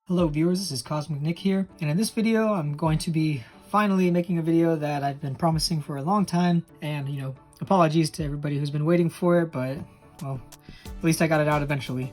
Hello viewers, this is Cosmic Nick here, and in this video I'm going to be finally making a video that I've been promising for a long time, and apologies to everybody who's been waiting for it, but well, at least I got it out eventually.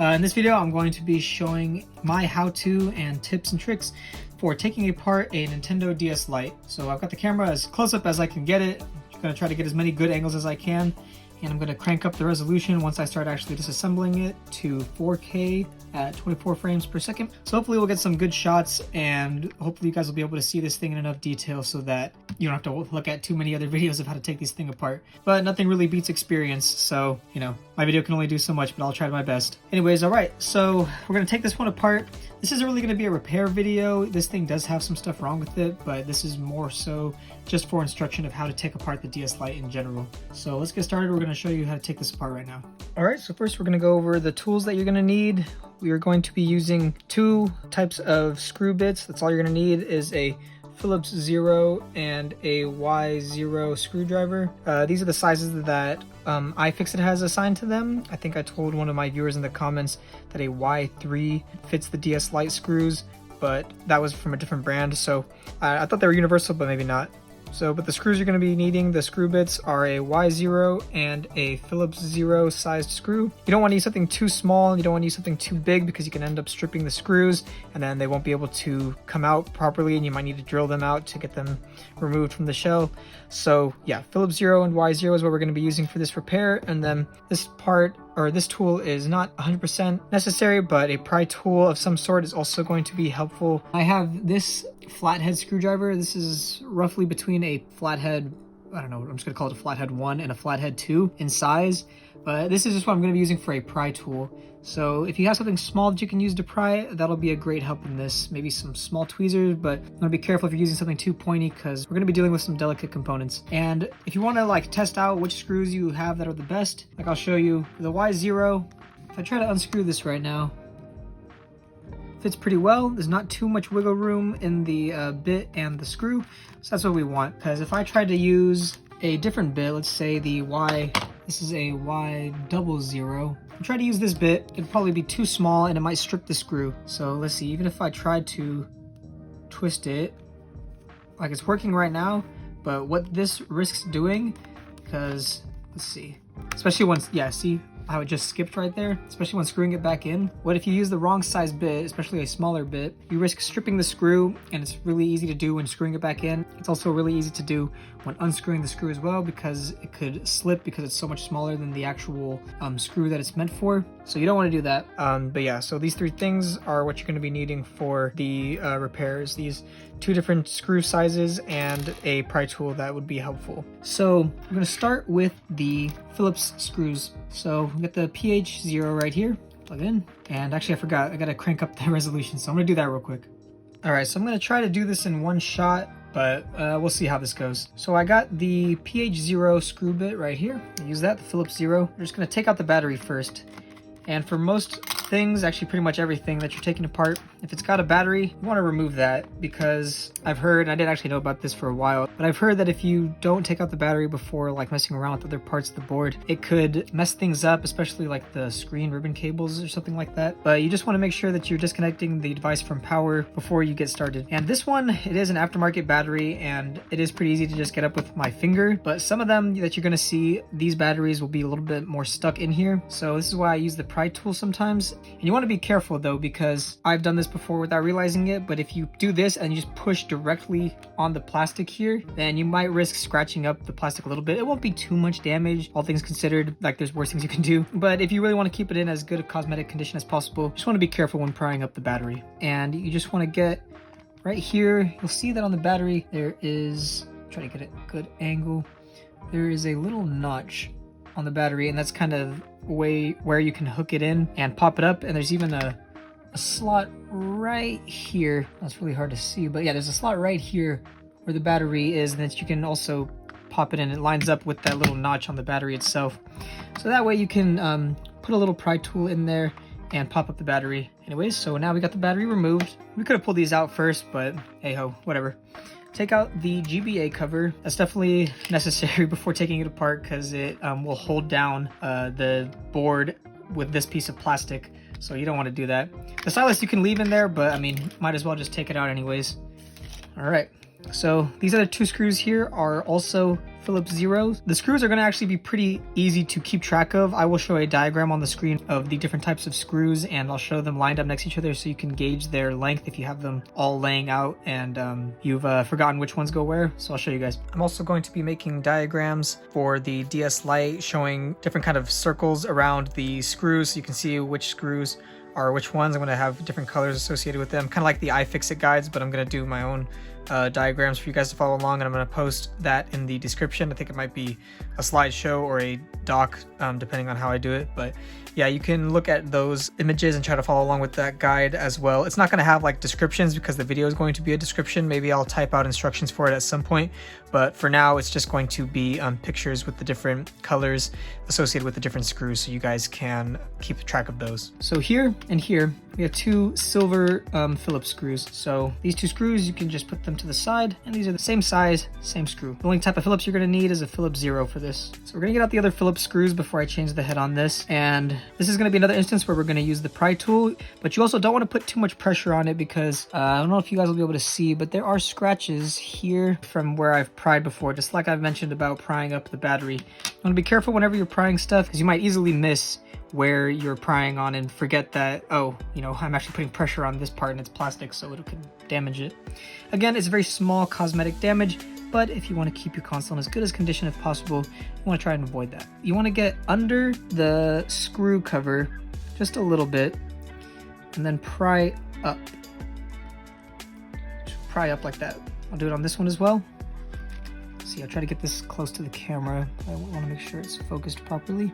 In this video I'm going to be showing my how-to and tips and tricks for taking apart a Nintendo DS Lite. So I've got the camera as close up as I can get it. I'm going to try to get as many good angles as I can, and I'm going to crank up the resolution once I start actually disassembling it to 4K at 24 frames per second. So hopefully we'll get some good shots, and hopefully you guys will be able to see this thing in enough detail so that you don't have to look at too many other videos of how to take this thing apart. But nothing really beats experience, so my video can only do so much, but I'll try my best. Anyways, alright, so we're going to take this one apart. This isn't really going to be a repair video. This thing does have some stuff wrong with it, but this is more so just for instruction of how to take apart the DS Lite in general. So let's get started. We're going to show you how to take this apart right now. Alright, so first we're going to go over the tools that you're going to need. We are going to be using two types of screw bits. That's all you're going to need is a Phillips 0 and a Y0 screwdriver. These are the sizes that iFixit has assigned to them. I think I told one of my viewers in the comments that a Y3 fits the DS Lite screws, but that was from a different brand, so I thought they were universal, but maybe not. But the screws you're going to be needing, the screw bits, are a Y0 and a Phillips 0 sized screw. You don't want to use something too small, you don't want to use something too big because you can end up stripping the screws and then they won't be able to come out properly and you might need to drill them out to get them removed from the shell. So yeah, Phillips 0 and Y0 is what we're going to be using for this repair, and then this part, or this tool, is not 100% necessary, but a pry tool of some sort is also going to be helpful. I have this flathead screwdriver. This is roughly between a flathead, I don't know, I'm just going to call it a flathead 1 and a flathead 2 in size, but this is just what I'm going to be using for a pry tool. So if you have something small that you can use to pry, that'll be a great help in this. Maybe some small tweezers, but I'm gonna be careful if you're using something too pointy because we're gonna be dealing with some delicate components. And if you want to test out which screws you have that are the best, I'll show you. For the Y0, if I try to unscrew this right now, fits pretty well. There's not too much wiggle room in the bit and the screw, so that's what we want. Because if I tried to use a different bit, let's say this is a Y00. I try to use this bit, it'd probably be too small and it might strip the screw. So let's see, even if I tried to twist it, it's working right now, but what this risks doing, because let's see, especially once, yeah, see how it just skipped right there, especially when screwing it back in. What if you use the wrong size bit, especially a smaller bit, you risk stripping the screw, and it's really easy to do when screwing it back in. It's also really easy to do when unscrewing the screw as well, because it could slip because it's so much smaller than the actual screw that it's meant for. So you don't want to do that. But yeah, so these three things are what you're going to be needing for the repairs. These two different screw sizes and a pry tool that would be helpful. So we're going to start with the Phillips screws. So we got the PH0 right here, plug it in, and actually I forgot, I got to crank up the resolution, so I'm going to do that real quick. Alright, so I'm going to try to do this in one shot, but we'll see how this goes. So I got the PH0 screw bit right here. I use that, the Phillips 0. I'm just going to take out the battery first. And for most things, actually pretty much everything that you're taking apart, if it's got a battery, you want to remove that, because I've heard, and I didn't actually know about this for a while, but I've heard that if you don't take out the battery before messing around with other parts of the board, it could mess things up, especially the screen ribbon cables or something like that. But you just want to make sure that you're disconnecting the device from power before you get started. And this one, it is an aftermarket battery, and it is pretty easy to just get up with my finger, but some of them that you're going to see, these batteries will be a little bit more stuck in here. So this is why I use the pry tool sometimes. And you want to be careful though, because I've done this before without realizing it, but if you do this and you just push directly on the plastic here, then you might risk scratching up the plastic a little bit. It won't be too much damage, all things considered, there's worse things you can do, but if you really want to keep it in as good a cosmetic condition as possible, just want to be careful when prying up the battery. And you just want to get right here, you'll see that on the battery there is, try to get a good angle, there is a little notch on the battery, and that's kind of way where you can hook it in and pop it up. And there's even a slot right here. That's really hard to see, but yeah, there's a slot right here where the battery is, and then you can also pop it in. It lines up with that little notch on the battery itself, so that way you can put a little pry tool in there and pop up the battery. Anyways, so now we got the battery removed. We could have pulled these out first, but hey ho, whatever. Take out the GBA cover. That's definitely necessary before taking it apart, because it will hold down the board with this piece of plastic so you don't want to do that. The stylus you can leave in there, but I mean, might as well just take it out anyways. All right, so these other 2 screws here are also Phillips zeros. The screws are going to actually be pretty easy to keep track of. I will show a diagram on the screen of the different types of screws, and I'll show them lined up next to each other so you can gauge their length if you have them all laying out and you've forgotten which ones go where. So I'll show you guys. I'm also going to be making diagrams for the DS Lite showing different kind of circles around the screws so you can see which screws are which ones. I'm going to have different colors associated with them, kind of like the iFixit guides, but I'm going to do my own diagrams for you guys to follow along, and I'm going to post that in the description. I think it might be a slideshow or a doc, depending on how I do it, but yeah, you can look at those images and try to follow along with that guide as well. It's not going to have like descriptions because the video is going to be a description. Maybe I'll type out instructions for it at some point, but for now it's just going to be pictures with the different colors associated with the different screws so you guys can keep track of those. So here and here we have 2 silver Phillips screws. So these 2 screws, you can just put them to the side, and these are the same size, same screw. The only type of Phillips you're going to need is a Phillips 0 for this. So we're going to get out the other Phillips screws before I change the head on this, and this is going to be another instance where we're going to use the pry tool, but you also don't want to put too much pressure on it because I don't know if you guys will be able to see, but there are scratches here from where I've pried before, just like I've mentioned about prying up the battery. You want to be careful whenever you're prying stuff because you might easily miss where you're prying on and forget that, oh, you know, I'm actually putting pressure on this part and it's plastic, so it could damage it. Again, it's very small cosmetic damage, but if you want to keep your console in as good as condition as possible, you want to try and avoid that. You want to get under the screw cover just a little bit and then pry up. Just pry up like that. I'll do it on this one as well. See, I'll try to get this close to the camera. I want to make sure it's focused properly.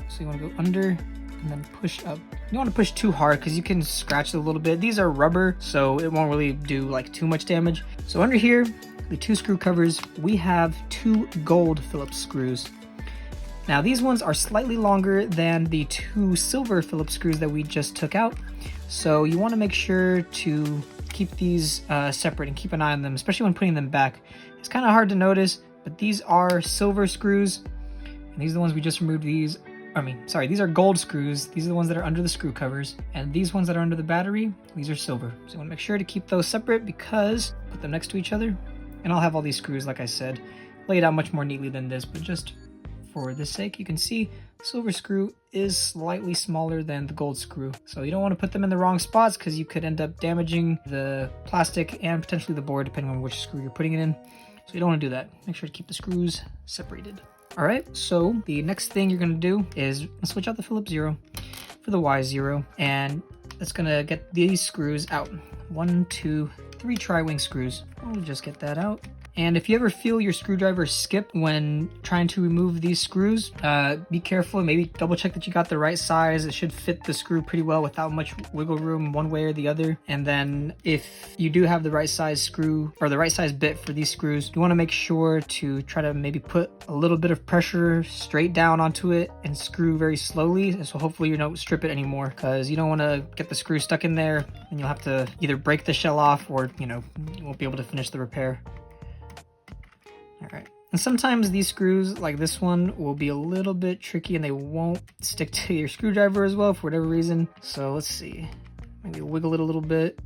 So you want to go under and then push up. You don't want to push too hard because you can scratch it a little bit. These are rubber, so it won't really do like too much damage. So under here, the 2 screw covers, we have 2 gold Phillips screws. Now these ones are slightly longer than the 2 silver Phillips screws that we just took out. So you want to make sure to keep these separate and keep an eye on them, especially when putting them back. It's kind of hard to notice, but these are silver screws, and these are the ones we just removed. These are gold screws. These are the ones that are under the screw covers, and these ones that are under the battery, these are silver. So you want to make sure to keep those separate because put them next to each other, and I'll have all these screws, like I said, laid out much more neatly than this, but just for this sake, you can see the silver screw is slightly smaller than the gold screw. So you don't want to put them in the wrong spots because you could end up damaging the plastic and potentially the board depending on which screw you're putting it in. So you don't want to do that. Make sure to keep the screws separated. All right, so the next thing you're going to do is switch out the Phillips 0 for the Y0, and it's going to get these screws out. 1, 2, 3 tri-wing screws. I'll just get that out. And if you ever feel your screwdriver skip when trying to remove these screws, be careful and maybe double check that you got the right size. It should fit the screw pretty well without much wiggle room one way or the other. And then if you do have the right size screw or the right size bit for these screws, you want to make sure to try to maybe put a little bit of pressure straight down onto it and screw very slowly. So hopefully you don't strip it anymore because you don't want to get the screw stuck in there and you'll have to either break the shell off or, you know, you won't be able to finish the repair. All right, and sometimes these screws like this one will be a little bit tricky and they won't stick to your screwdriver as well for whatever reason. So let's see, maybe wiggle it a little bit.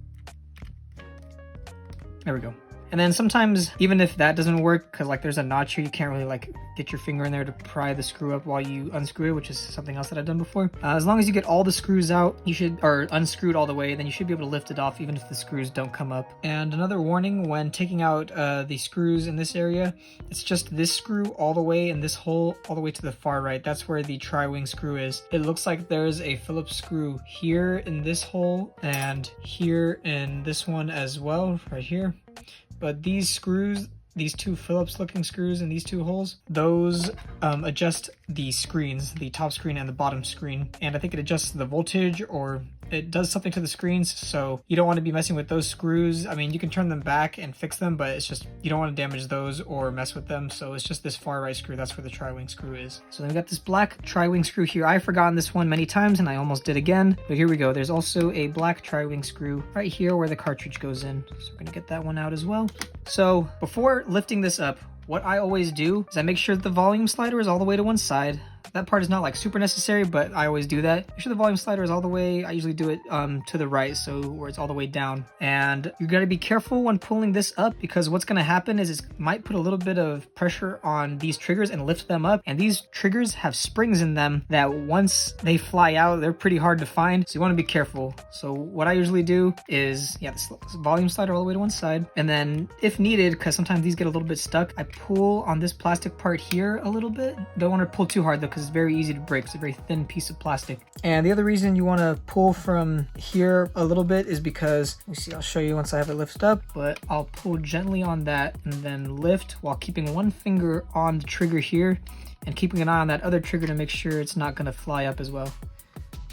There we go. And then sometimes even if that doesn't work, because like there's a notch here, you can't really like get your finger in there to pry the screw up while you unscrew it, which is something else that I've done before. As long as you get all the screws out, or unscrewed all the way, then you should be able to lift it off even if the screws don't come up. And another warning when taking out the screws in this area, it's just this screw all the way and this hole all the way to the far right. That's where the tri-wing screw is. It looks like there's a Phillips screw here in this hole and here in this one as well, right here. But these screws, these 2 Phillips looking screws in these 2 holes, those adjust the screens, the top screen and the bottom screen. And I think it adjusts the voltage or it does something to the screens. So you don't want to be messing with those screws. I mean, you can turn them back and fix them, but it's just, you don't want to damage those or mess with them. So it's just this far right screw. That's where the tri-wing screw is. So then we got this black tri-wing screw here. I've forgotten this one many times and I almost did again, but here we go. There's also a black tri-wing screw right here where the cartridge goes in. So we're going to get that one out as well. So before lifting this up, what I always do is I make sure that the volume slider is all the way to one side. that part is not like super necessary, but I always do that. Make sure the volume slider is all the way, I usually do it to the right, so where it's all the way down. And you gotta be careful when pulling this up, because what's gonna happen is it might put a little bit of pressure on these triggers and lift them up. And these triggers have springs in them that once they fly out, they're pretty hard to find. So you wanna be careful. So what I usually do is, yeah, this volume slider all the way to one side. And then if needed, because sometimes these get a little bit stuck, I pull on this plastic part here a little bit. Don't want to pull too hard though, because it's very easy to break. It's a very thin piece of plastic. And the other reason you want to pull from here a little bit is because, let me see, I'll show you once I have it lifted up, but I'll pull gently on that and then lift while keeping one finger on the trigger here and keeping an eye on that other trigger to make sure it's not going to fly up as well.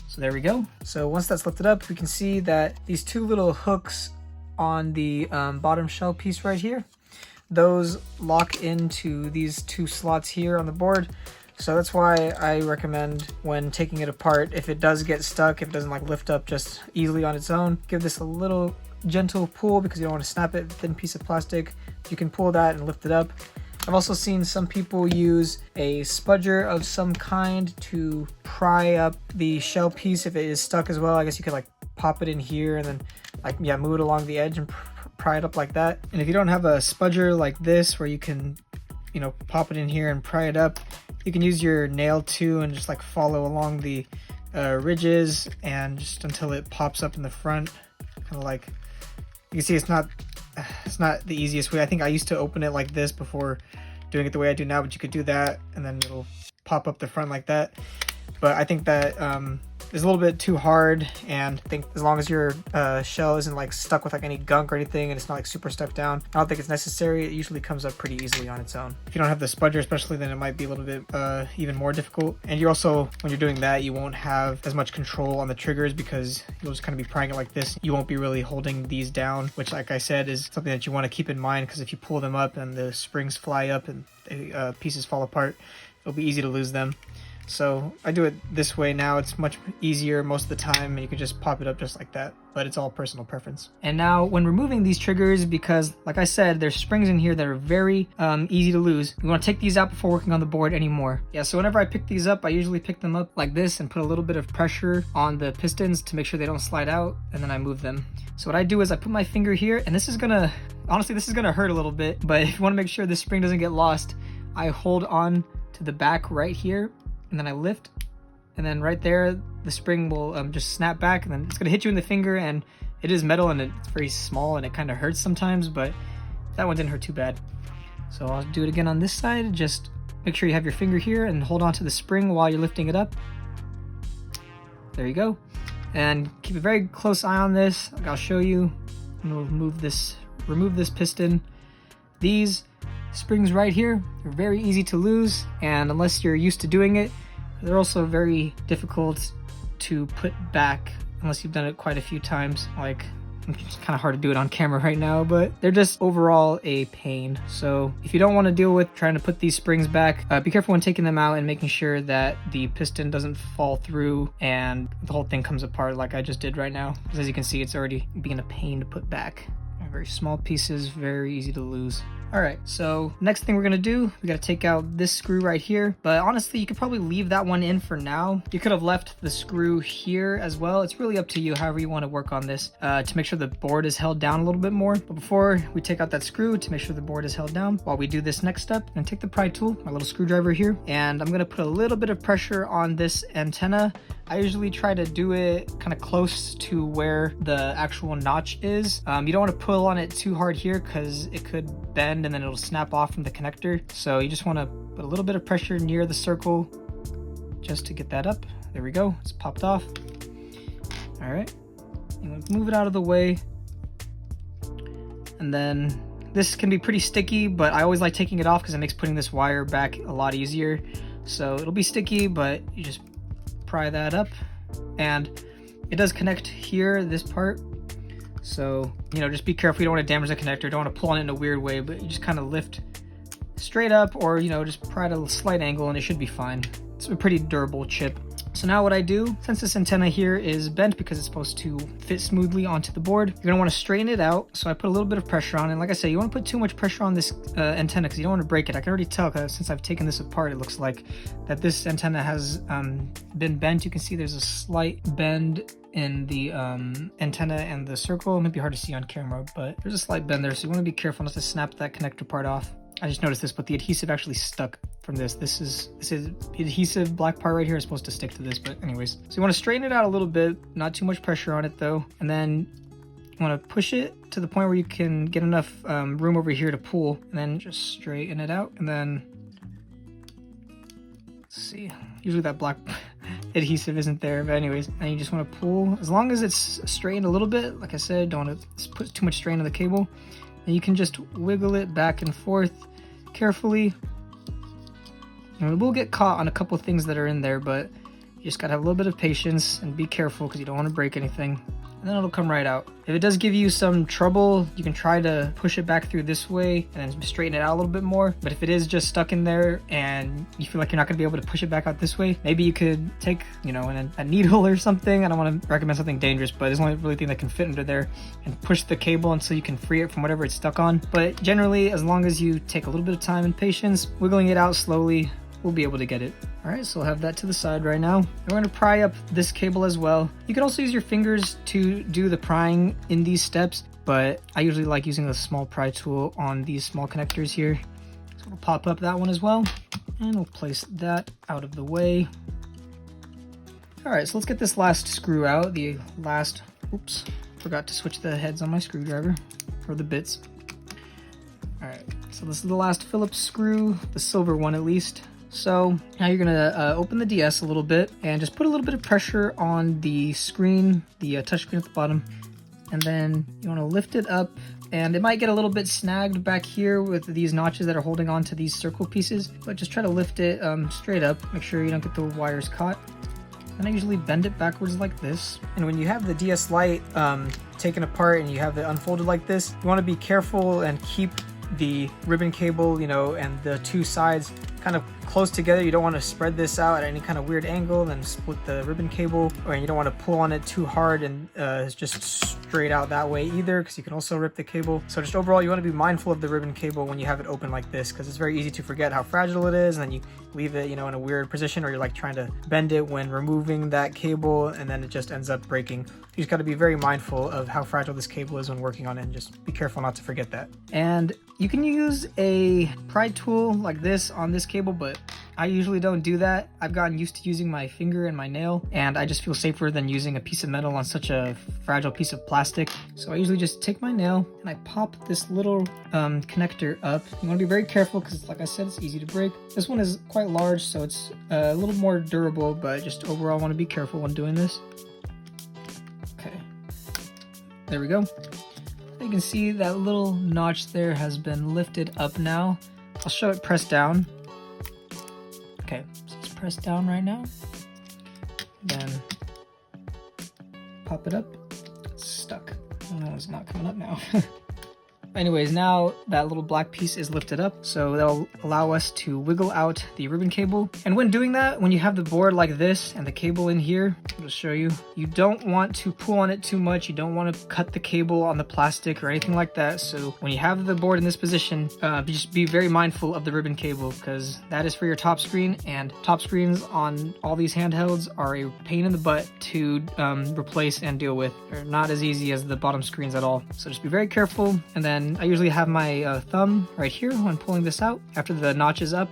So there we go. So once that's lifted up, we can see that these two little hooks on the bottom shell piece right here, those lock into these two slots here on the board. So that's why I recommend when taking it apart, if it does get stuck, if it doesn't like lift up just easily on its own, give this a little gentle pull because you don't want to snap it. Thin piece of plastic, you can pull that and lift it up. I've also seen some people use a spudger of some kind to pry up the shell piece if it is stuck as well. I guess you could like pop it in here and then like, yeah, move it along the edge and pry it up like that. And if you don't have a spudger like this where you can, you know, pop it in here and pry it up, you can use your nail too and just like follow along the ridges and just until it pops up in the front. Kind of like, you can see it's not the easiest way. I think I used to open it like this before doing it the way I do now, but you could do that and then it'll pop up the front like that. But I think that is a little bit too hard, and I think as long as your shell isn't like stuck with like any gunk or anything and it's not like super stuck down, I don't think it's necessary. It usually comes up pretty easily on its own. If you don't have the spudger especially, then it might be a little bit even more difficult. And you also, when you're doing that, you won't have as much control on the triggers because you'll just kind of be prying it like this. You won't be really holding these down, which like I said is something that you want to keep in mind, because if you pull them up and the springs fly up and pieces fall apart, it'll be easy to lose them. So I do it this way now. It's much easier most of the time, and you can just pop it up just like that, but it's all personal preference. And now when removing these triggers, because like I said, there's springs in here that are very easy to lose, you want to take these out before working on the board anymore. Yeah, so whenever I pick these up, I usually pick them up like this and put a little bit of pressure on the pistons to make sure they don't slide out, and then I move them. So what I do is I put my finger here, and this is gonna, honestly, this is gonna hurt a little bit, but if you want to make sure this spring doesn't get lost, I hold on to the back right here, and then I lift, and then right there the spring will just snap back, and then it's gonna hit you in the finger, and it is metal and it's very small and it kind of hurts sometimes, but that one didn't hurt too bad. So I'll do it again on this side. Just make sure you have your finger here and hold on to the spring while you're lifting it up. There you go. And keep a very close eye on this. I'll show you. And we'll remove this piston. These springs right here are very easy to lose, and unless you're used to doing it, they're also very difficult to put back unless you've done it quite a few times. Like, it's kind of hard to do it on camera right now, but they're just overall a pain. So if you don't want to deal with trying to put these springs back, be careful when taking them out and making sure that the piston doesn't fall through and the whole thing comes apart like I just did right now. Because as you can see, it's already being a pain to put back. Very small pieces, very easy to lose. All right, so next thing we're gonna do, we gotta take out this screw right here, but honestly, you could probably leave that one in for now. You could have left the screw here as well. It's really up to you, however you wanna work on this to make sure the board is held down a little bit more. But before we take out that screw, to make sure the board is held down, while we do this next step, I'm gonna take the pry tool, my little screwdriver here, and I'm gonna put a little bit of pressure on this antenna. I usually try to do it kind of close to where the actual notch is. You don't want to pull on it too hard here because it could bend and then it'll snap off from the connector. So you just want to put a little bit of pressure near the circle just to get that up. There we go, it's popped off. All right, move it out of the way. And then this can be pretty sticky, but I always like taking it off because it makes putting this wire back a lot easier. So it'll be sticky, but you just pry that up, and it does connect here, this part. So, you know, just be careful. You don't want to damage the connector. Don't want to pull on it in a weird way, but you just kind of lift straight up, or, you know, just pry at a slight angle and it should be fine. It's a pretty durable chip. So now what I do, since this antenna here is bent because it's supposed to fit smoothly onto the board, you're gonna wanna straighten it out. So I put a little bit of pressure on it. And like I said, you wanna put too much pressure on this antenna because you don't wanna break it. I can already tell because since I've taken this apart, it looks like that this antenna has been bent. You can see there's a slight bend in the antenna and the circle. It might be hard to see on camera, but there's a slight bend there. So you wanna be careful not to snap that connector part off. I just noticed this, but the adhesive actually stuck from this. This is the adhesive black part right here is supposed to stick to this, but anyways. So you want to straighten it out a little bit, not too much pressure on it though. And then you want to push it to the point where you can get enough room over here to pull, and then just straighten it out. And then, let's see, usually that black adhesive isn't there, but anyways, and you just want to pull, as long as it's straightened a little bit, like I said, don't want to put too much strain on the cable. And you can just wiggle it back and forth carefully. And it will get caught on a couple things that are in there, but you just gotta have a little bit of patience and be careful because you don't want to break anything. And then it'll come right out. If it does give you some trouble, you can try to push it back through this way and then straighten it out a little bit more. But if it is just stuck in there and you feel like you're not gonna be able to push it back out this way, maybe you could take, you know, a needle or something. I don't want to recommend something dangerous, but it's the only really thing that can fit under there, and push the cable until you can free it from whatever it's stuck on. But generally, as long as you take a little bit of time and patience, wiggling it out slowly, we'll be able to get it. All right, so I'll have that to the side right now. We're going to pry up this cable as well. You can also use your fingers to do the prying in these steps, but I usually like using a small pry tool on these small connectors here. So we'll pop up that one as well, and we'll place that out of the way. All right, so let's get this last screw out. Oops, forgot to switch the heads on my screwdriver, or the bits. All right, so this is the last Phillips screw, the silver one at least. So now you're gonna open the DS a little bit and just put a little bit of pressure on the screen, the touch screen at the bottom, and then you want to lift it up. And it might get a little bit snagged back here with these notches that are holding on to these circle pieces, but just try to lift it straight up. Make sure you don't get the wires caught. And I usually bend it backwards like this. And when you have the DS Lite taken apart and you have it unfolded like this, you want to be careful and keep the ribbon cable, you know, and the two sides kind of close together. You don't want to spread this out at any kind of weird angle, then split the ribbon cable, or you don't want to pull on it too hard and it's just straight out that way either, because you can also rip the cable. So just overall, you want to be mindful of the ribbon cable when you have it open like this, because it's very easy to forget how fragile it is, and then you leave it, you know, in a weird position, or you're like trying to bend it when removing that cable, and then it just ends up breaking. You just got to be very mindful of how fragile this cable is when working on it, and just be careful not to forget that. And you can use a pry tool like this on this cable, but I usually don't do that. I've gotten used to using my finger and my nail, and I just feel safer than using a piece of metal on such a fragile piece of plastic. So I usually just take my nail and I pop this little connector up. You want to be very careful because, like I said, it's easy to break. This one is quite large, so it's a little more durable, but just overall want to be careful when doing this. Okay, there we go. You can see that little notch there has been lifted up now. I'll show it pressed down. Okay, so it's pressed down right now. Then pop it up. It's stuck. Oh, it's not coming up now. Anyways, now that little black piece is lifted up, so that'll allow us to wiggle out the ribbon cable. And when doing that, when you have the board like this and the cable in here, I'll just show you, you don't want to pull on it too much. You don't want to cut the cable on the plastic or anything like that. So when you have the board in this position, just be very mindful of the ribbon cable, because that is for your top screen, and top screens on all these handhelds are a pain in the butt to replace and deal with. They're not as easy as the bottom screens at all. So just be very careful. And then I usually have my thumb right here when pulling this out after the notch is up,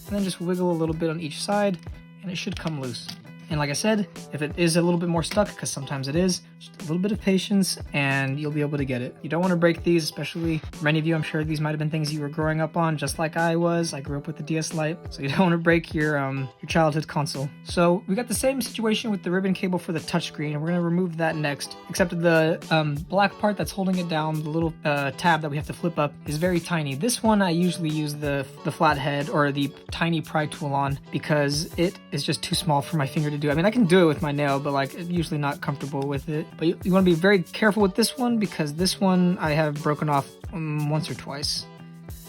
and then just wiggle a little bit on each side and it should come loose. And like I said, if it is a little bit more stuck, because sometimes it is, just a little bit of patience and you'll be able to get it. You don't want to break these, especially many of you, I'm sure these might have been things you were growing up on, just like I was. I grew up with the DS Lite, so you don't want to break your childhood console. So we got the same situation with the ribbon cable for the touchscreen, and we're going to remove that next, except the black part that's holding it down, the little tab that we have to flip up, is very tiny. This one I usually use the flathead or the tiny pry tool on, because it is just too small for my finger to do. I mean, I can do it with my nail, but like I'm usually not comfortable with it. But you want to be very careful with this one, because this one I have broken off once or twice.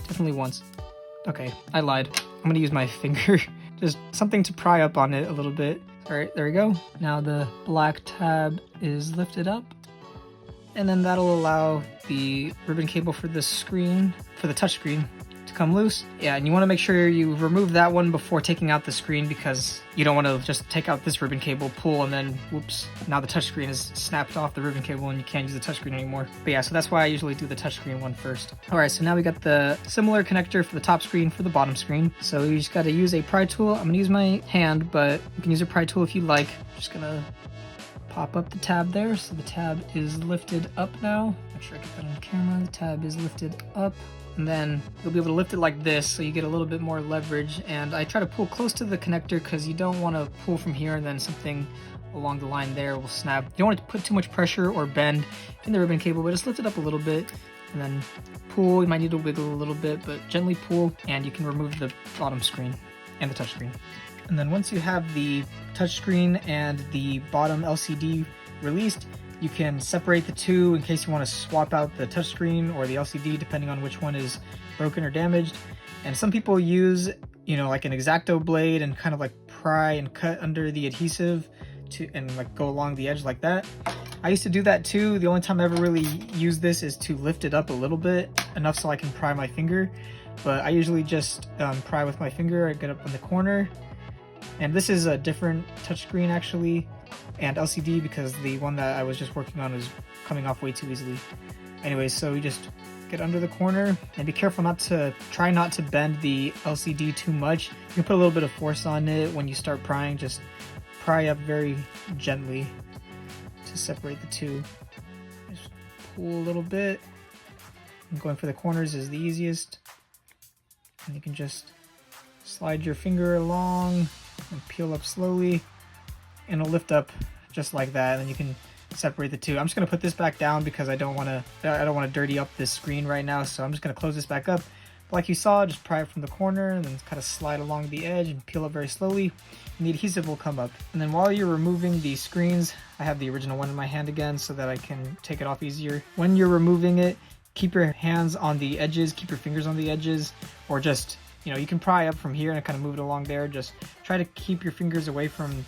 Definitely once. Okay, I lied. I'm gonna use my finger. Just something to pry up on it a little bit. All right, there we go. Now the black tab is lifted up, and then that'll allow the ribbon cable for the screen, for the touch screen, to come loose. Yeah, and you want to make sure you remove that one before taking out the screen, because you don't want to just take out this ribbon cable, pull, and then whoops, now the touchscreen is snapped off the ribbon cable and you can't use the touchscreen anymore. But yeah, so that's why I usually do the touchscreen one first. All right, so now we got the similar connector for the top screen for the bottom screen. So you just got to use a pry tool. I'm gonna use my hand, but you can use a pry tool if you like. Just gonna pop up the tab there. So the tab is lifted up now. Make sure I get that on camera. The tab is lifted up. And then you'll be able to lift it like this, so you get a little bit more leverage. And I try to pull close to the connector because you don't want to pull from here and then something along the line there will snap. You don't want to put too much pressure or bend in the ribbon cable, but just lift it up a little bit and then pull. You might need to wiggle a little bit, but gently pull, and you can remove the bottom screen and the touch screen. And then once you have the touch screen and the bottom LCD released, you can separate the two in case you want to swap out the touchscreen or the LCD, depending on which one is broken or damaged. And some people use, you know, like an X-Acto blade and kind of like pry and cut under the adhesive and like go along the edge like that. I used to do that too. The only time I ever really use this is to lift it up a little bit, enough so I can pry my finger. But I usually just pry with my finger. I get up in the corner. And this is a different touchscreen actually, and LCD, because the one that I was just working on was coming off way too easily. Anyways, so you just get under the corner and be careful try not to bend the LCD too much. You can put a little bit of force on it when you start prying. Just pry up very gently to separate the two. Just pull a little bit. And going for the corners is the easiest. And you can just slide your finger along and peel up slowly, and it'll lift up just like that, and then you can separate the two. I'm just going to put this back down because I don't want to dirty up this screen right now, so I'm just going to close this back up. But like you saw, just pry it from the corner and then kind of slide along the edge and peel up very slowly, and the adhesive will come up. And then while you're removing the screens, I have the original one in my hand again so that I can take it off easier. When you're removing it, keep your hands on the edges, keep your fingers on the edges, or just, you know, you can pry up from here and kind of move it along there. Just try to keep your fingers away from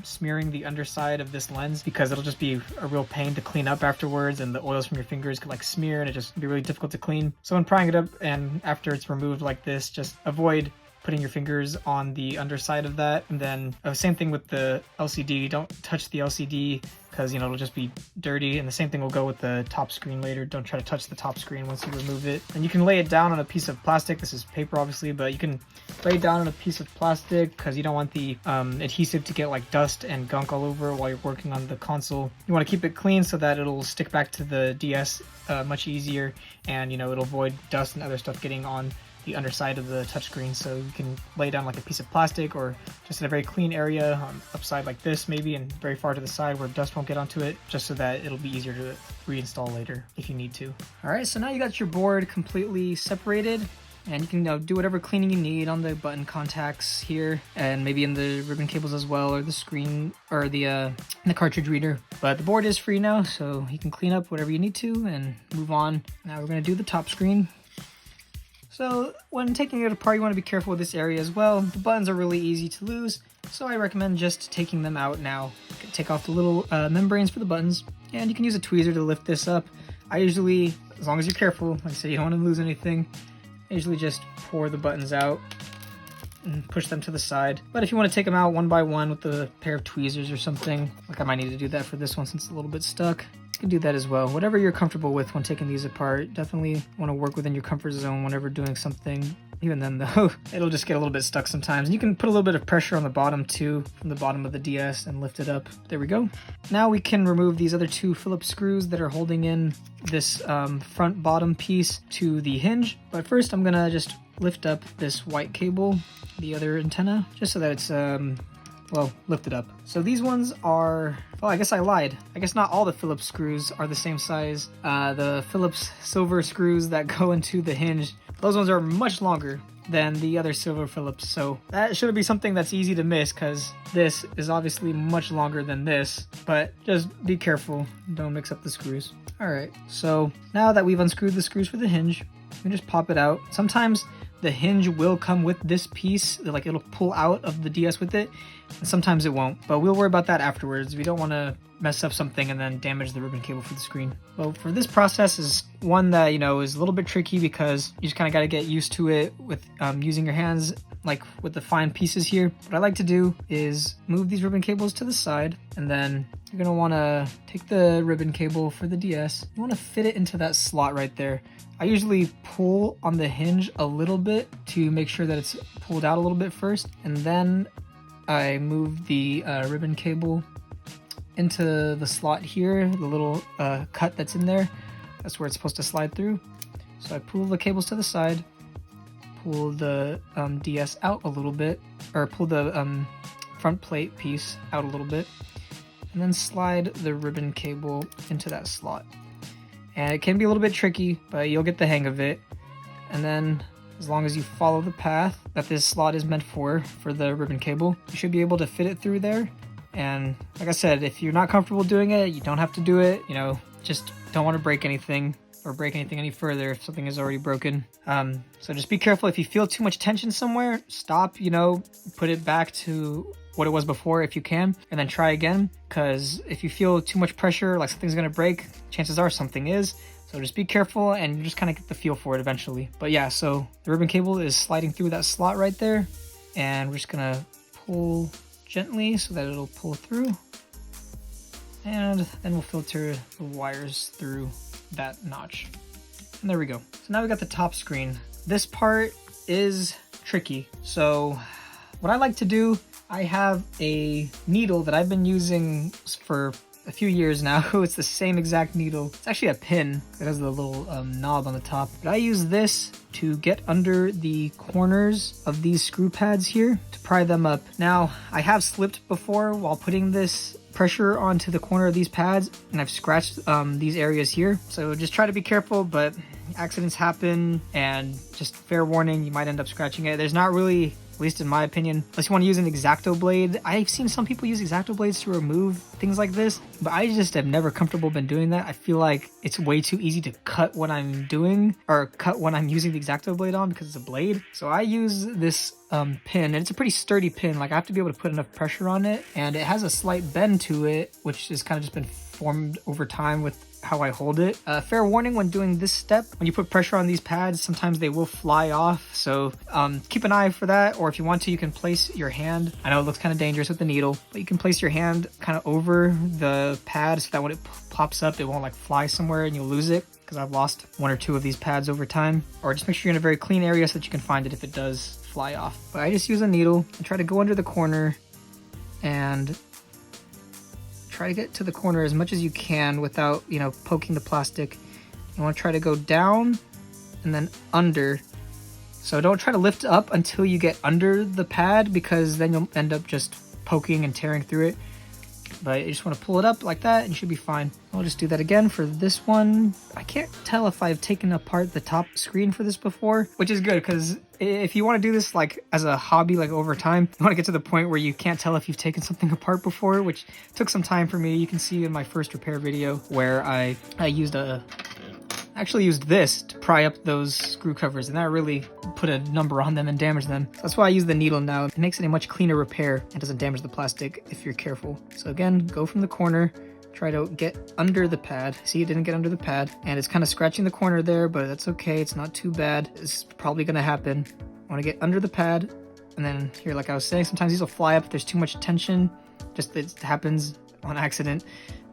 smearing the underside of this lens, because it'll just be a real pain to clean up afterwards, and the oils from your fingers could like smear and it just be really difficult to clean. So when prying it up and after it's removed like this, just avoid putting your fingers on the underside of that. And then same thing with the LCD. Don't touch the LCD because, you know, it'll just be dirty. And the same thing will go with the top screen later. Don't try to touch the top screen once you remove it. And you can lay it down on a piece of plastic. This is paper obviously, but you can lay it down on a piece of plastic because you don't want the adhesive to get like dust and gunk all over while you're working on the console. You want to keep it clean so that it'll stick back to the DS much easier, and, you know, it'll avoid dust and other stuff getting on the underside of the touchscreen. So you can lay down like a piece of plastic, or just in a very clean area upside like this maybe, and very far to the side where dust won't get onto it, just so that it'll be easier to reinstall later if you need to. All right, so now you got your board completely separated, and you can do whatever cleaning you need on the button contacts here, and maybe in the ribbon cables as well, or the screen, or the cartridge reader. But the board is free now, so you can clean up whatever you need to and move on. Now we're going to do the top screen. So when taking it apart, you want to be careful with this area as well. The buttons are really easy to lose, so I recommend just taking them out now. Take off the little membranes for the buttons, and you can use a tweezer to lift this up. I usually, as long as you're careful, like I said, you don't want to lose anything, I usually just pour the buttons out and push them to the side. But if you want to take them out one by one with a pair of tweezers or something, like I might need to do that for this one since it's a little bit stuck, you can do that as well. Whatever you're comfortable with when taking these apart. Definitely want to work within your comfort zone whenever doing something. Even then though, it'll just get a little bit stuck sometimes. And you can put a little bit of pressure on the bottom too, from the bottom of the DS, and lift it up. There we go. Now we can remove these other two Phillips screws that are holding in this front bottom piece to the hinge. But first I'm gonna just lift up this white cable, the other antenna, just so that it's well, lifted up. So these ones are, well, I guess I lied. I guess not all the Phillips screws are the same size. The Phillips silver screws that go into the hinge, those ones are much longer than the other silver Phillips. So that should be something that's easy to miss, because this is obviously much longer than this, but just be careful. Don't mix up the screws. All right, so now that we've unscrewed the screws for the hinge, you can just pop it out. Sometimes the hinge will come with this piece, like it'll pull out of the DS with it, and sometimes it won't, but we'll worry about that afterwards. We don't want to mess up something and then damage the ribbon cable for the screen. Well, for this process is one that, you know, is a little bit tricky because you just kind of got to get used to it with using your hands, like with the fine pieces here. What I like to do is move these ribbon cables to the side, and then you're going to want to take the ribbon cable for the DS. You want to fit it into that slot right there. I usually pull on the hinge a little bit to make sure that it's pulled out a little bit first, and then I move the ribbon cable into the slot here, the little cut that's in there. That's where it's supposed to slide through. So I pull the cables to the side, pull the DS out a little bit, or pull the front plate piece out a little bit, and then slide the ribbon cable into that slot. And it can be a little bit tricky, but you'll get the hang of it. And then as long as you follow the path that this slot is meant for the ribbon cable, you should be able to fit it through there. And like I said, if you're not comfortable doing it, you don't have to do it. You know, just don't want to break anything or break anything any further if something is already broken. So just be careful. If you feel too much tension somewhere, stop, you know, put it back to what it was before if you can, and then try again. Because if you feel too much pressure, like something's gonna break, chances are something is. So just be careful and you just kind of get the feel for it eventually. But yeah, so the ribbon cable is sliding through that slot right there, and we're just gonna pull gently so that it'll pull through, and then we'll filter the wires through that notch. And there we go. So now we got the top screen. This part is tricky. So what I like to do, I have a needle that I've been using for a few years now. It's the same exact needle. It's actually a pin. It has the little knob on the top. But I use this to get under the corners of these screw pads here to pry them up. Now, I have slipped before while putting this pressure onto the corner of these pads, and I've scratched these areas here. So just try to be careful, but accidents happen, and just fair warning, you might end up scratching it. There's not really, at least in my opinion, unless you want to use an X-Acto blade. I've seen some people use X-Acto blades to remove things like this, but I just have never comfortable been doing that. I feel like it's way too easy to cut what I'm doing, or cut when I'm using the X-Acto blade on, because it's a blade. So I use this pin, and it's a pretty sturdy pin. Like, I have to be able to put enough pressure on it, and it has a slight bend to it, which has kind of just been formed over time with how I hold it. Fair warning when doing this step, when you put pressure on these pads, sometimes they will fly off. So keep an eye for that, or if you want to, you can place your hand. I know it looks kind of dangerous with the needle, but you can place your hand kind of over the pad so that when it pops up, it won't like fly somewhere and you'll lose it, because I've lost one or two of these pads over time. Or just make sure you're in a very clean area so that you can find it if it does fly off. But I just use a needle and try to go under the corner and try to get to the corner as much as you can without, you know, poking the plastic. You want to try to go down and then under. So don't try to lift up until you get under the pad, because then you'll end up just poking and tearing through it. But you just want to pull it up like that and you should be fine. I'll just do that again for this one. I can't tell if I've taken apart the top screen for this before, which is good, because if you want to do this like as a hobby, like over time, you want to get to the point where you can't tell if you've taken something apart before, which took some time for me. You can see in my first repair video where I actually used this to pry up those screw covers, and that really put a number on them and damaged them. So that's why I use the needle now. It makes it a much cleaner repair and doesn't damage the plastic if you're careful. So again, go from the corner, try to get under the pad. See, it didn't get under the pad, and it's kind of scratching the corner there, but that's okay. It's not too bad. It's probably going to happen. I want to get under the pad, and then here, like I was saying, sometimes these will fly up if there's too much tension. Just it happens on accident.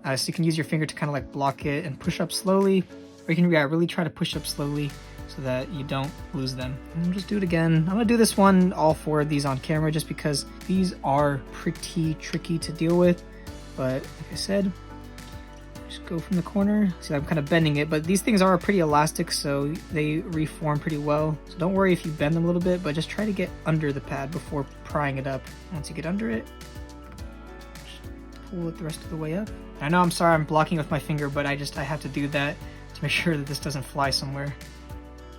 So you can use your finger to kind of like block it and push up slowly. Or you can really try to push up slowly so that you don't lose them. And just do it again. I'm gonna do this one, all four of these on camera, just because these are pretty tricky to deal with. But like I said, just go from the corner. See, I'm kind of bending it, but these things are pretty elastic, so they reform pretty well. So don't worry if you bend them a little bit, but just try to get under the pad before prying it up. Once you get under it, just pull it the rest of the way up. I know, I'm sorry I'm blocking with my finger, but I have to do that to make sure that this doesn't fly somewhere.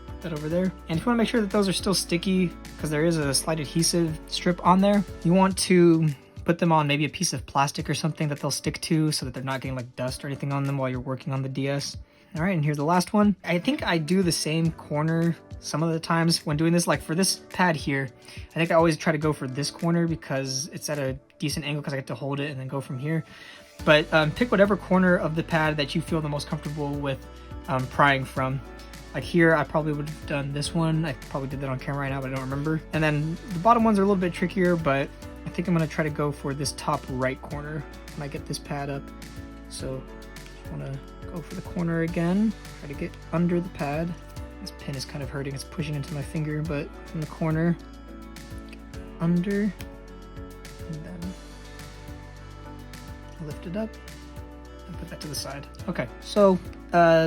Put that over there. And if you want to make sure that those are still sticky, because there is a slight adhesive strip on there, you want to put them on maybe a piece of plastic or something that they'll stick to, so that they're not getting like dust or anything on them while you're working on the DS. All right, and here's the last one. I think I do the same corner some of the times when doing this. Like for this pad here, I think I always try to go for this corner because it's at a decent angle because I get to hold it and then go from here. But pick whatever corner of the pad that you feel the most comfortable with prying from. Like here, I probably would have done this one. I probably did that on camera right now, but I don't remember. And then the bottom ones are a little bit trickier, but I think I'm gonna try to go for this top right corner when I get this pad up. So I wanna go for the corner again, try to get under the pad. This pin is kind of hurting, it's pushing into my finger, but in the corner, under, and then lift it up and put that to the side. Okay, so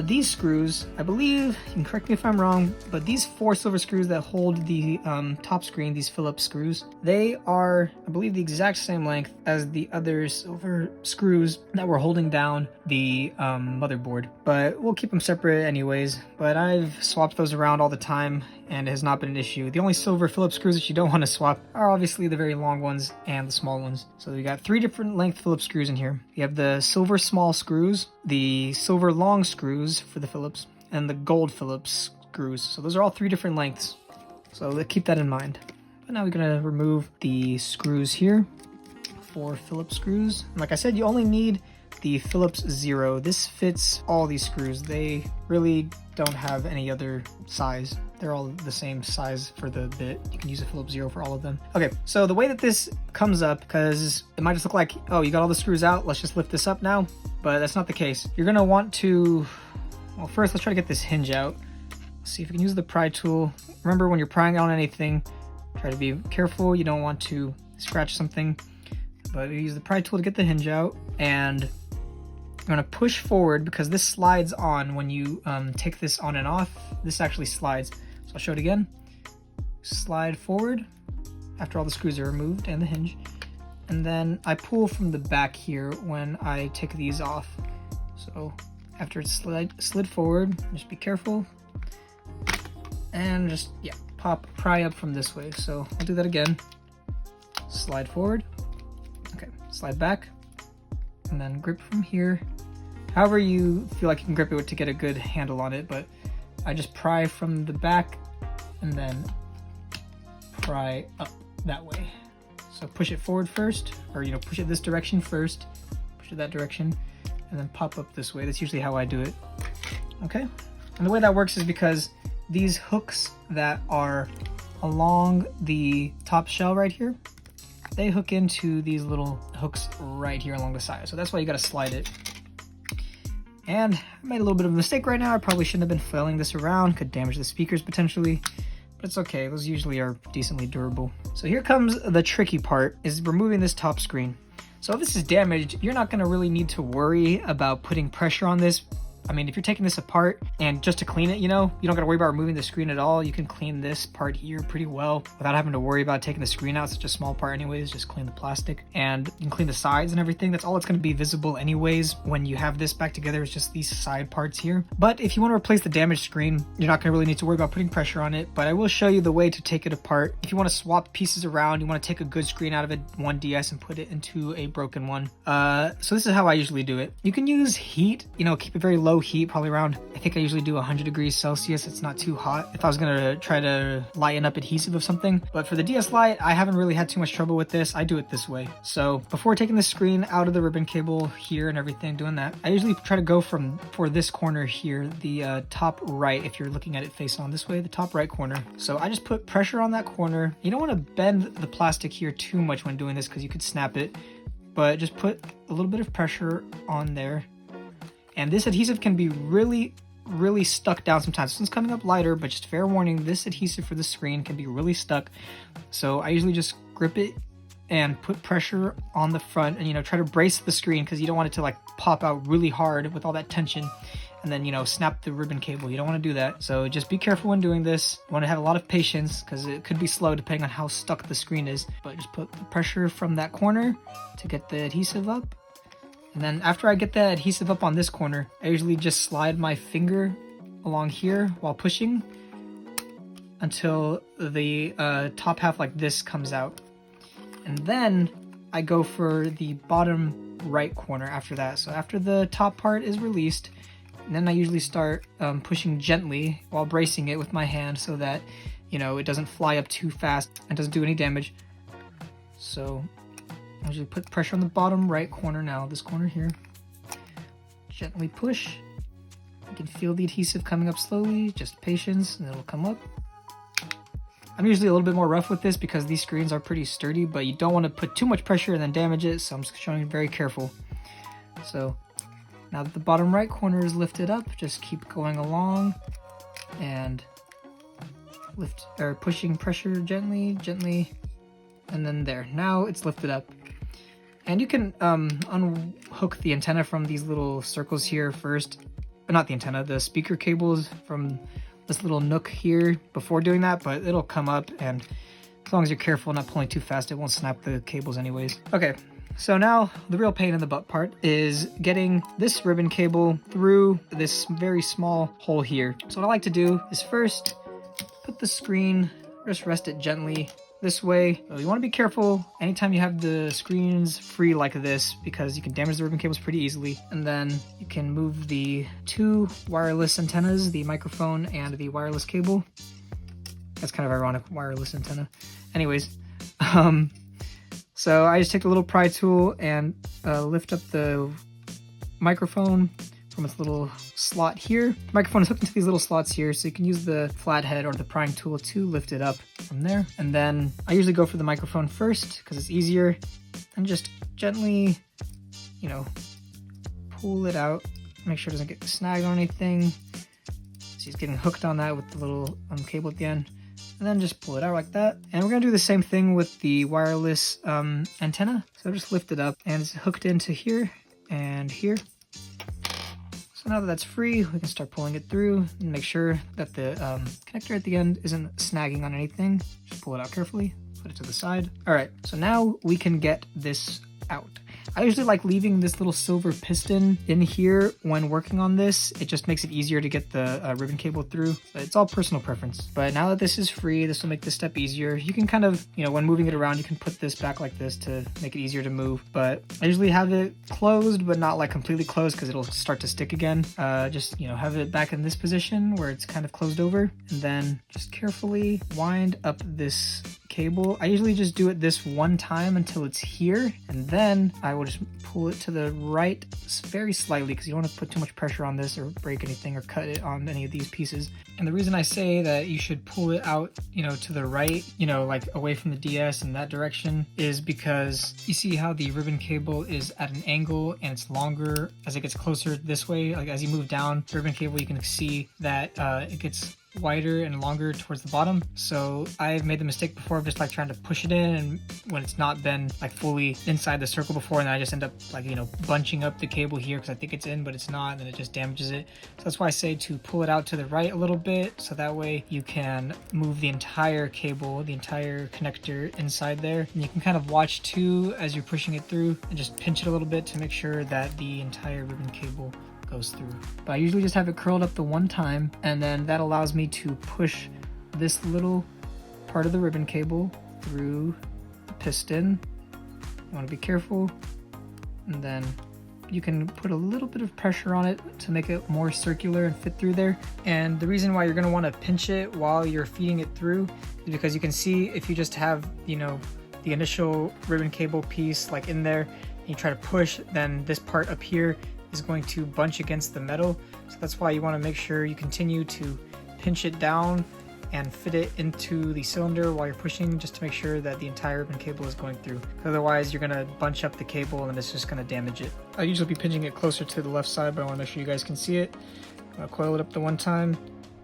these screws, I believe, you can correct me if I'm wrong, but these 4 silver screws that hold the top screen, these Phillips screws, they are, I believe, the exact same length as the other silver screws that were holding down the motherboard. But we'll keep them separate anyways. But I've swapped those around all the time and it has not been an issue. The only silver Phillips screws that you don't want to swap are obviously the very long ones and the small ones. So we got 3 different length Phillips screws in here. You have the silver small screws, the silver long screws for the Phillips, and the gold Phillips screws. So those are all 3 different lengths. So keep that in mind. But now we're gonna remove the screws here, 4 Phillips screws. And like I said, you only need the Phillips 0. This fits all these screws. They really don't have any other size. They're all the same size for the bit. You can use a Phillips 0 for all of them. Okay, so the way that this comes up, because it might just look like, oh, you got all the screws out, let's just lift this up now. But that's not the case. You're gonna want to, well, first let's try to get this hinge out. Let's see if we can use the pry tool. Remember, when you're prying on anything, try to be careful. You don't want to scratch something. But you use the pry tool to get the hinge out, and I'm gonna push forward because this slides on when you take this on and off. This actually slides. So I'll show it again. Slide forward after all the screws are removed and the hinge. And then I pull from the back here when I take these off. So after it's slid forward, just be careful. And just, yeah, pry up from this way. So I'll do that again. Slide forward. Okay, slide back. And then grip from here. However you feel like you can grip it to get a good handle on it, but I just pry from the back and then pry up that way. So push it forward first, or push it this direction first, push it that direction, and then pop up this way. That's usually how I do it. Okay, and the way that works is because these hooks that are along the top shell right here, they hook into these little hooks right here along the side. So that's why you gotta slide it. And I made a little bit of a mistake right now. I probably shouldn't have been flailing this around. Could damage the speakers potentially. But it's okay, those usually are decently durable. So here comes the tricky part, is removing this top screen. So if this is damaged, you're not gonna really need to worry about putting pressure on this. I mean, if you're taking this apart and just to clean it, you don't gotta worry about removing the screen at all. You can clean this part here pretty well without having to worry about taking the screen out. It's such a small part anyways, just clean the plastic. And you can clean the sides and everything. That's all that's gonna be visible anyways when you have this back together. It's just these side parts here. But if you wanna replace the damaged screen, you're not gonna really need to worry about putting pressure on it. But I will show you the way to take it apart. If you wanna swap pieces around, you wanna take a good screen out of one DS and put it into a broken one. So this is how I usually do it. You can use heat, keep it very low heat, probably around, I think I usually do 100 degrees Celsius. It's not too hot if I was gonna try to lighten up adhesive of something. But for the DS Lite, I haven't really had too much trouble with this. I do it this way. So before taking the screen out of the ribbon cable here and everything, doing that, I usually try to go for this corner here, the top right, if you're looking at it face on this way, the top right corner. So I just put pressure on that corner. You don't want to bend the plastic here too much when doing this because you could snap it, but just put a little bit of pressure on there. And this adhesive can be really, really stuck down sometimes. This one's coming up lighter, but just fair warning, this adhesive for the screen can be really stuck. So I usually just grip it and put pressure on the front and, try to brace the screen because you don't want it to like pop out really hard with all that tension and then, snap the ribbon cable. You don't want to do that. So just be careful when doing this. You want to have a lot of patience because it could be slow depending on how stuck the screen is. But just put the pressure from that corner to get the adhesive up. And then after I get that adhesive up on this corner, I usually just slide my finger along here while pushing until the top half like this comes out. And then I go for the bottom right corner after that. So after the top part is released, And then I usually start pushing gently while bracing it with my hand so that, you know, it doesn't fly up too fast and doesn't do any damage. So I usually put pressure on the bottom right corner now, this corner here. Gently push. You can feel the adhesive coming up slowly, just patience, and it'll come up. I'm usually a little bit more rough with this because these screens are pretty sturdy, but you don't want to put too much pressure and then damage it, so I'm just showing you very careful. So now that the bottom right corner is lifted up, just keep going along and pushing pressure gently, and then there. Now it's lifted up. And you can unhook the antenna from these little circles here first. Not the antenna, the speaker cables from this little nook here before doing that, but it'll come up, and as long as you're careful not pulling too fast, it won't snap the cables anyways. Okay, so now the real pain in the butt part is getting this ribbon cable through this very small hole here. So what I like to do is first put the screen, just rest it gently this way. So you want to be careful anytime you have the screens free like this, because you can damage the ribbon cables pretty easily. And then you can move the two wireless antennas, the microphone and the wireless cable. That's kind of ironic, wireless antenna. Anyways, so I just take the little pry tool and lift up the microphone from its little slot here. The microphone is hooked into these little slots here, so you can use the flathead or the prying tool to lift it up from there. And then I usually go for the microphone first because it's easier, and just gently, you know, pull it out, make sure it doesn't get snagged on anything. So he's getting hooked on that with the little cable at the end, and then just pull it out like that. And we're gonna do the same thing with the wireless antenna. So just lift it up, and it's hooked into here and here. So now that that's free, we can start pulling it through and make sure that the connector at the end isn't snagging on anything. Just pull it out carefully, put it to the side. All right, so now we can get this out. I usually like leaving this little silver piston in here when working on this. It just makes it easier to get the ribbon cable through. But it's all personal preference. But now that this is free, this will make this step easier. You can kind of, you know, when moving it around, you can put this back like this to make it easier to move. But I usually have it closed, but not like completely closed because it'll start to stick again. Just, you know, have it back in this position where it's kind of closed over. And then just carefully wind up this cable. I usually just do it this one time until it's here, and then I will just pull it to the right very slightly because you don't want to put too much pressure on this or break anything or cut it on any of these pieces. And the reason I say that you should pull it out, you know, to the right, you know, like away from the DS in that direction, is because you see how the ribbon cable is at an angle and it's longer as it gets closer this way. Like as you move down the ribbon cable, you can see that it gets wider and longer towards the bottom. So I've made the mistake before of just like trying to push it in, and when it's not been like fully inside the circle before, and then I just end up like, you know, bunching up the cable here because I think it's in but it's not, and then it just damages it. So that's why I say to pull it out to the right a little bit, so that way you can move the entire cable, the entire connector inside there, and you can kind of watch too as you're pushing it through, and just pinch it a little bit to make sure that the entire ribbon cable goes through. But I usually just have it curled up the one time, and then that allows me to push this little part of the ribbon cable through the piston. You want to be careful, and then you can put a little bit of pressure on it to make it more circular and fit through there. And the reason why you're going to want to pinch it while you're feeding it through is because you can see if you just have, you know, the initial ribbon cable piece like in there, and you try to push, then this part up here is going to bunch against the metal. So that's why you want to make sure you continue to pinch it down and fit it into the cylinder while you're pushing, just to make sure that the entire ribbon cable is going through. Otherwise you're going to bunch up the cable and it's just going to damage it. I usually be pinching it closer to the left side, but I want to make sure you guys can see it. I'll coil it up the one time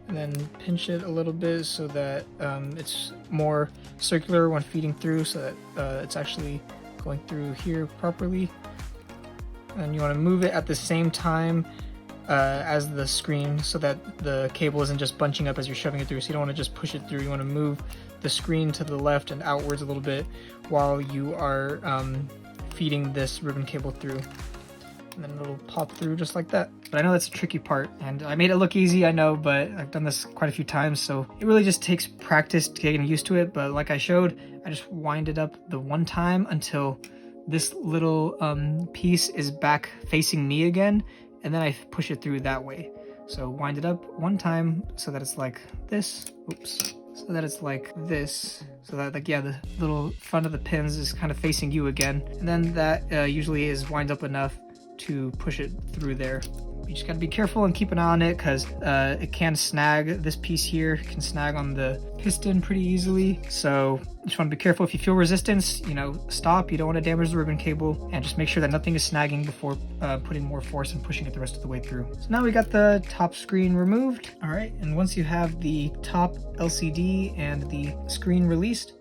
and then pinch it a little bit so that it's more circular when feeding through, so that it's actually going through here properly. And you want to move it at the same time as the screen so that the cable isn't just bunching up as you're shoving it through. So you don't want to just push it through. You want to move the screen to the left and outwards a little bit while you are feeding this ribbon cable through. And then it'll pop through just like that. But I know that's a tricky part, and I made it look easy, I know, but I've done this quite a few times, so it really just takes practice to getting used to it. But like I showed, I just wind it up the one time until this little piece is back facing me again, and then I push it through that way. So wind it up one time so that it's like this. Oops. So that it's like this. So that, like, yeah, the little front of the pins is kind of facing you again. And then that usually is wind up enough to push it through there. You just gotta be careful and keep an eye on it, because it can snag. This piece here can snag on the piston pretty easily. So you just want to be careful. If you feel resistance, you know, stop. You don't want to damage the ribbon cable, and just make sure that nothing is snagging before putting more force and pushing it the rest of the way through. So now we got the top screen removed. All right, and once you have the top LCD and the screen released,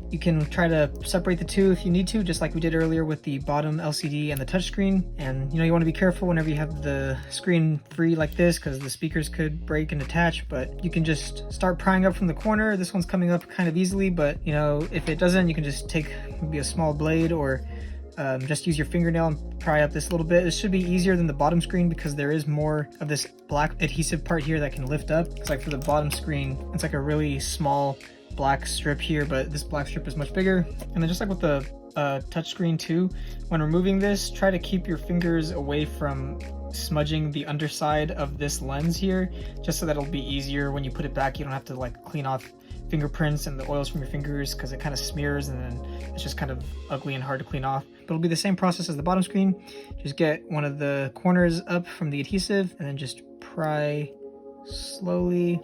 you can try to separate the two if you need to, just like we did earlier with the bottom LCD and the touchscreen. And you know, you want to be careful whenever you have the screen free like this, because the speakers could break and detach. But you can just start prying up from the corner. This one's coming up kind of easily, but you know, if it doesn't, you can just take maybe a small blade, or just use your fingernail and pry up this little bit. This should be easier than the bottom screen, because there is more of this black adhesive part here that can lift up. It's like for the bottom screen, it's like a really small black strip here, but this black strip is much bigger. And then just like with the touchscreen too, when removing this, try to keep your fingers away from smudging the underside of this lens here, just so that it'll be easier when you put it back. You don't have to like clean off fingerprints and the oils from your fingers, because it kind of smears and then it's just kind of ugly and hard to clean off. But it'll be the same process as the bottom screen. Just get one of the corners up from the adhesive and then just pry slowly,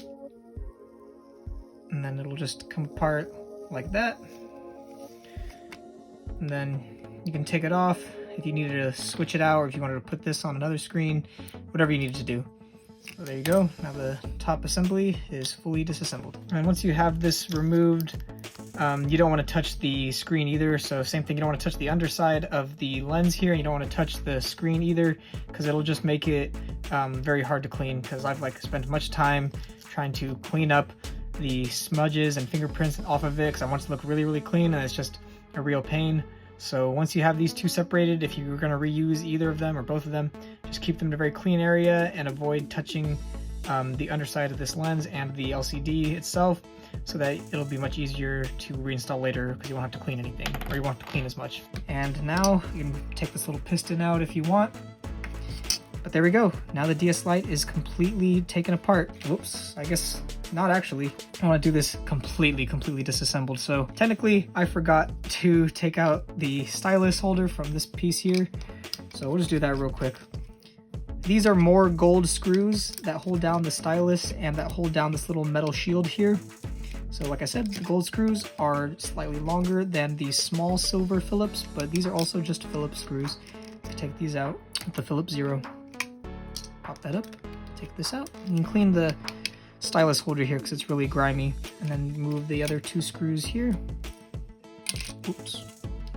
and then it'll just come apart like that. And then you can take it off if you needed to switch it out, or if you wanted to put this on another screen, whatever you needed to do. So there you go. Now the top assembly is fully disassembled. And once you have this removed, you don't want to touch the screen either. So same thing, you don't want to touch the underside of the lens here, and you don't want to touch the screen either, because it'll just make it very hard to clean. Because I've like spent much time trying to clean up the smudges and fingerprints off of it, because I want it to look really, really clean, and it's just a real pain. So once you have these two separated, if you're going to reuse either of them or both of them, just keep them in a very clean area and avoid touching the underside of this lens and the LCD itself, so that it'll be much easier to reinstall later, because you won't have to clean anything, or you won't have to clean as much. And now you can take this little piston out if you want. But there we go. Now the DS Lite is completely taken apart. Whoops, I guess not actually. I want to do this completely disassembled. So technically I forgot to take out the stylus holder from this piece here. So we'll just do that real quick. These are more gold screws that hold down the stylus and that hold down this little metal shield here. So like I said, the gold screws are slightly longer than the small silver Phillips, but these are also just Phillips screws. Take these out with the Phillips 0. Pop that up, take this out. You can clean the stylus holder here because it's really grimy. And then move the other two screws here. Oops.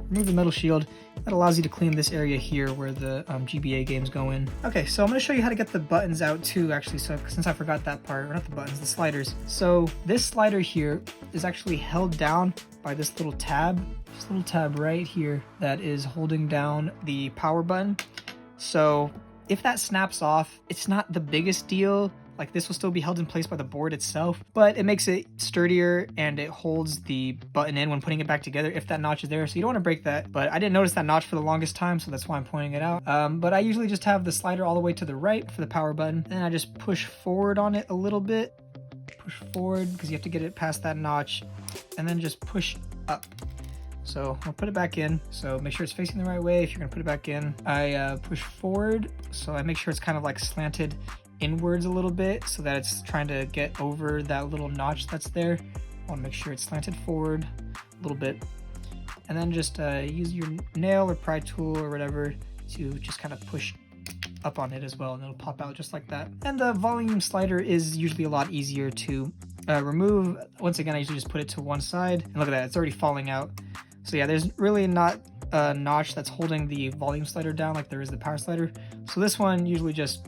Remove the metal shield. That allows you to clean this area here where the GBA games go in. Okay, so I'm going to show you how to get the buttons out too, actually, so since I forgot that part, or not the buttons, the sliders. So this slider here is actually held down by this little tab. This little tab right here that is holding down the power button. So if that snaps off, it's not the biggest deal. Like, this will still be held in place by the board itself, but it makes it sturdier and it holds the button in when putting it back together if that notch is there. So you don't want to break that, but I didn't notice that notch for the longest time, so that's why I'm pointing it out. But I usually just have the slider all the way to the right for the power button, and I just push forward on it a little bit. Push forward because you have to get it past that notch, and then just push up. So I'll put it back in, so make sure it's facing the right way. If you're gonna put it back in, I push forward, so I make sure it's kind of like slanted inwards a little bit, so that it's trying to get over that little notch that's there. I want to make sure it's slanted forward a little bit, and then just use your nail or pry tool or whatever to just kind of push up on it as well, and it'll pop out just like that. And the volume slider is usually a lot easier to remove. Once again, I usually just put it to one side, and look at that, it's already falling out. So yeah, there's really not a notch that's holding the volume slider down like there is the power slider. So this one usually just,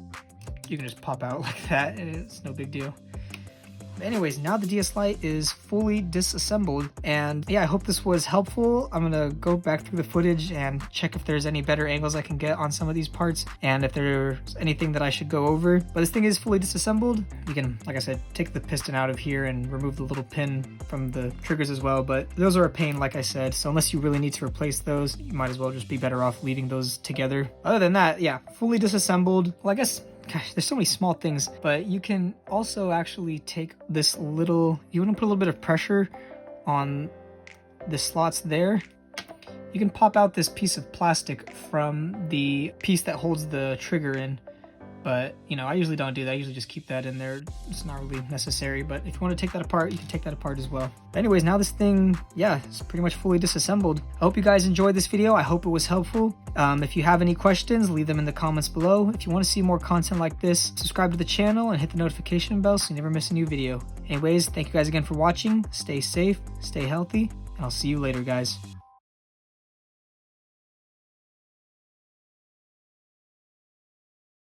you can just pop out like that, and it's no big deal. Anyways, now the DS Lite is fully disassembled, and yeah, I hope this was helpful. I'm gonna go back through the footage and check if there's any better angles I can get on some of these parts, and if there's anything that I should go over. But this thing is fully disassembled. You can, like I said, take the piston out of here and remove the little pin from the triggers as well, but those are a pain, like I said, so unless you really need to replace those, you might as well just be better off leaving those together. Other than that, yeah, fully disassembled. Well, I guess, gosh, there's so many small things, but you can also actually take this little, you want to put a little bit of pressure on the slots there. You can pop out this piece of plastic from the piece that holds the trigger in, but you know, I usually don't do that. I usually just keep that in there. It's not really necessary, but if you want to take that apart, you can take that apart as well. But anyways, now this thing, yeah, it's pretty much fully disassembled. I hope you guys enjoyed this video. I hope it was helpful. If you have any questions, leave them in the comments below. If you want to see more content like this, subscribe to the channel and hit the notification bell so you never miss a new video. Anyways, thank you guys again for watching. Stay safe, stay healthy, and I'll see you later, guys.